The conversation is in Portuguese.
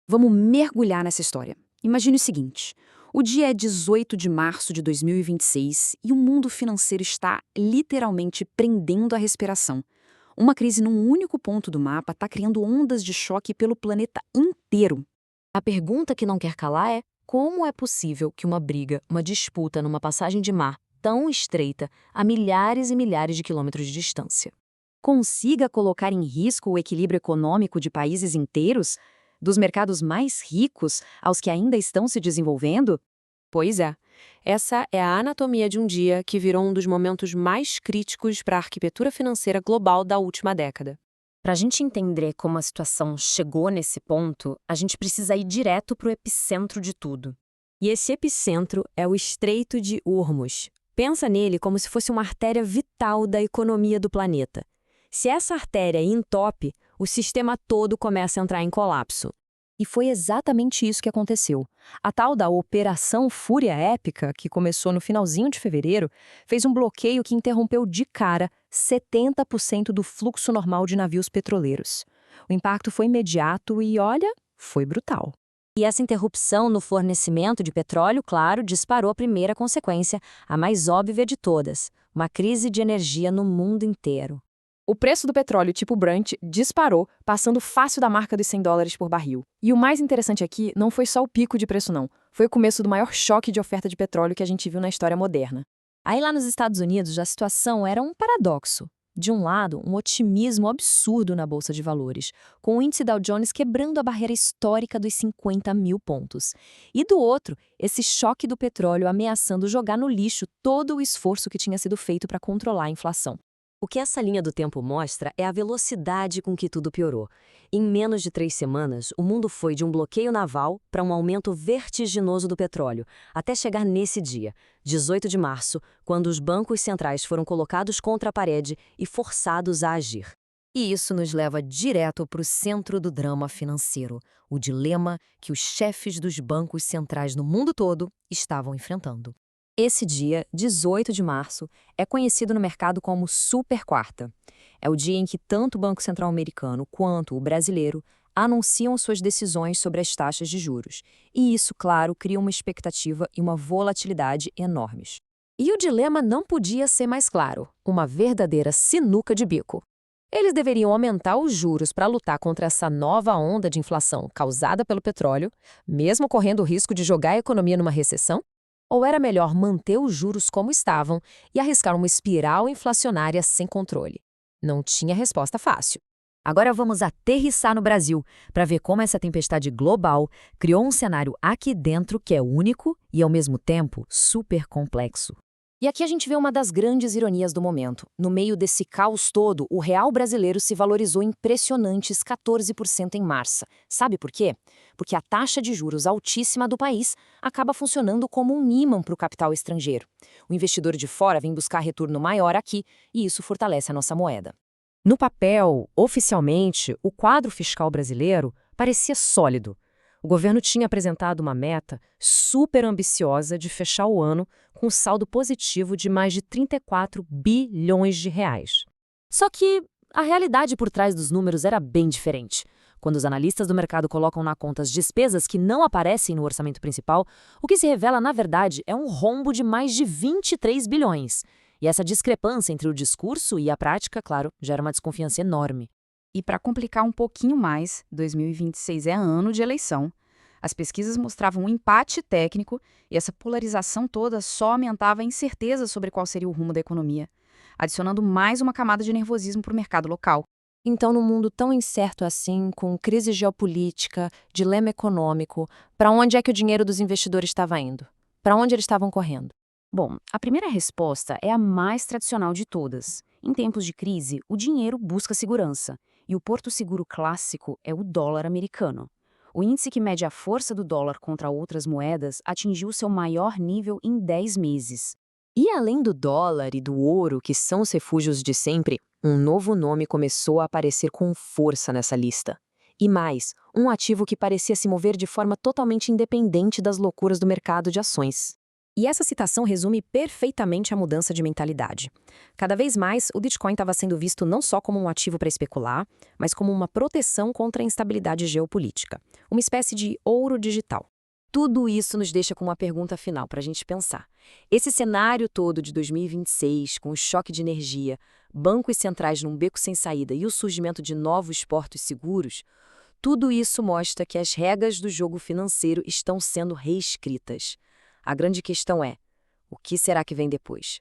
Vamos mergulhar nessa história. Imagine o seguinte: o dia é 18 de março de 2026 e o mundo financeiro está literalmente prendendo a respiração. Uma crise num único ponto do mapa está criando ondas de choque pelo planeta inteiro. A pergunta que não quer calar é: como é possível que uma briga, uma disputa numa passagem de mar tão estreita, a milhares e milhares de quilômetros de distância? Consiga colocar em risco o equilíbrio econômico de países inteiros, dos mercados mais ricos aos que ainda estão se desenvolvendo? Pois é, essa é a anatomia de um dia que virou um dos momentos mais críticos para a arquitetura financeira global da última década. Para a gente entender como a situação chegou nesse ponto, a gente precisa ir direto para o epicentro de tudo. E esse epicentro é o Estreito de Hormuz. Pensa nele como se fosse uma artéria vital da economia do planeta. Se essa artéria entope, o sistema todo começa a entrar em colapso. E foi exatamente isso que aconteceu. A tal da Operação Fúria Épica, que começou no finalzinho de fevereiro, fez um bloqueio que interrompeu de cara 70% do fluxo normal de navios petroleiros. O impacto foi imediato e, olha, foi brutal. E essa interrupção no fornecimento de petróleo, claro, disparou a primeira consequência, a mais óbvia de todas: uma crise de energia no mundo inteiro. O preço do petróleo tipo Brent disparou, passando fácil da marca dos US$ 100 por barril. E o mais interessante aqui não foi só o pico de preço não, foi o começo do maior choque de oferta de petróleo que a gente viu na história moderna. Aí lá nos Estados Unidos a situação era um paradoxo. De um lado, um otimismo absurdo na Bolsa de Valores, com o índice Dow Jones quebrando a barreira histórica dos 50 mil pontos. E do outro, esse choque do petróleo ameaçando jogar no lixo todo o esforço que tinha sido feito para controlar a inflação. O que essa linha do tempo mostra é a velocidade com que tudo piorou. Em menos de 3 semanas, o mundo foi de um bloqueio naval para um aumento vertiginoso do petróleo, até chegar nesse dia, 18 de março, quando os bancos centrais foram colocados contra a parede e forçados a agir. E isso nos leva direto para o centro do drama financeiro, o dilema que os chefes dos bancos centrais no mundo todo estavam enfrentando. Esse dia, 18 de março, é conhecido no mercado como Super Quarta. É o dia em que tanto o Banco Central americano quanto o brasileiro anunciam suas decisões sobre as taxas de juros. E isso, claro, cria uma expectativa e uma volatilidade enormes. E o dilema não podia ser mais claro: uma verdadeira sinuca de bico. Eles deveriam aumentar os juros para lutar contra essa nova onda de inflação causada pelo petróleo, mesmo correndo o risco de jogar a economia numa recessão? Ou era melhor manter os juros como estavam e arriscar uma espiral inflacionária sem controle? Não tinha resposta fácil. Agora vamos aterrissar no Brasil para ver como essa tempestade global criou um cenário aqui dentro que é único e, ao mesmo tempo, super complexo. E aqui a gente vê uma das grandes ironias do momento. No meio desse caos todo, o real brasileiro se valorizou impressionantes 14% em março. Sabe por quê? Porque a taxa de juros altíssima do país acaba funcionando como um ímã para o capital estrangeiro. O investidor de fora vem buscar retorno maior aqui e isso fortalece a nossa moeda. No papel, oficialmente, o quadro fiscal brasileiro parecia sólido. O governo tinha apresentado uma meta super ambiciosa de fechar o ano com um saldo positivo de mais de 34 bilhões de reais. Só que a realidade por trás dos números era bem diferente. Quando os analistas do mercado colocam na conta as despesas que não aparecem no orçamento principal, o que se revela, na verdade, é um rombo de mais de 23 bilhões. E essa discrepância entre o discurso e a prática, claro, gera uma desconfiança enorme. E para complicar um pouquinho mais, 2026 é ano de eleição. As pesquisas mostravam um empate técnico e essa polarização toda só aumentava a incerteza sobre qual seria o rumo da economia, adicionando mais uma camada de nervosismo para o mercado local. Então, num mundo tão incerto assim, com crise geopolítica, dilema econômico, para onde é que o dinheiro dos investidores estava indo? Para onde eles estavam correndo? Bom, a primeira resposta é a mais tradicional de todas. Em tempos de crise, o dinheiro busca segurança, e o porto seguro clássico é o dólar americano. O índice que mede a força do dólar contra outras moedas atingiu seu maior nível em 10 meses. E além do dólar e do ouro, que são os refúgios de sempre, um novo nome começou a aparecer com força nessa lista. E mais, um ativo que parecia se mover de forma totalmente independente das loucuras do mercado de ações. E essa citação resume perfeitamente a mudança de mentalidade. Cada vez mais, o Bitcoin estava sendo visto não só como um ativo para especular, mas como uma proteção contra a instabilidade geopolítica, uma espécie de ouro digital. Tudo isso nos deixa com uma pergunta final para a gente pensar. Esse cenário todo de 2026, com o choque de energia, bancos centrais num beco sem saída e o surgimento de novos portos seguros, tudo isso mostra que as regras do jogo financeiro estão sendo reescritas. A grande questão é: o que será que vem depois?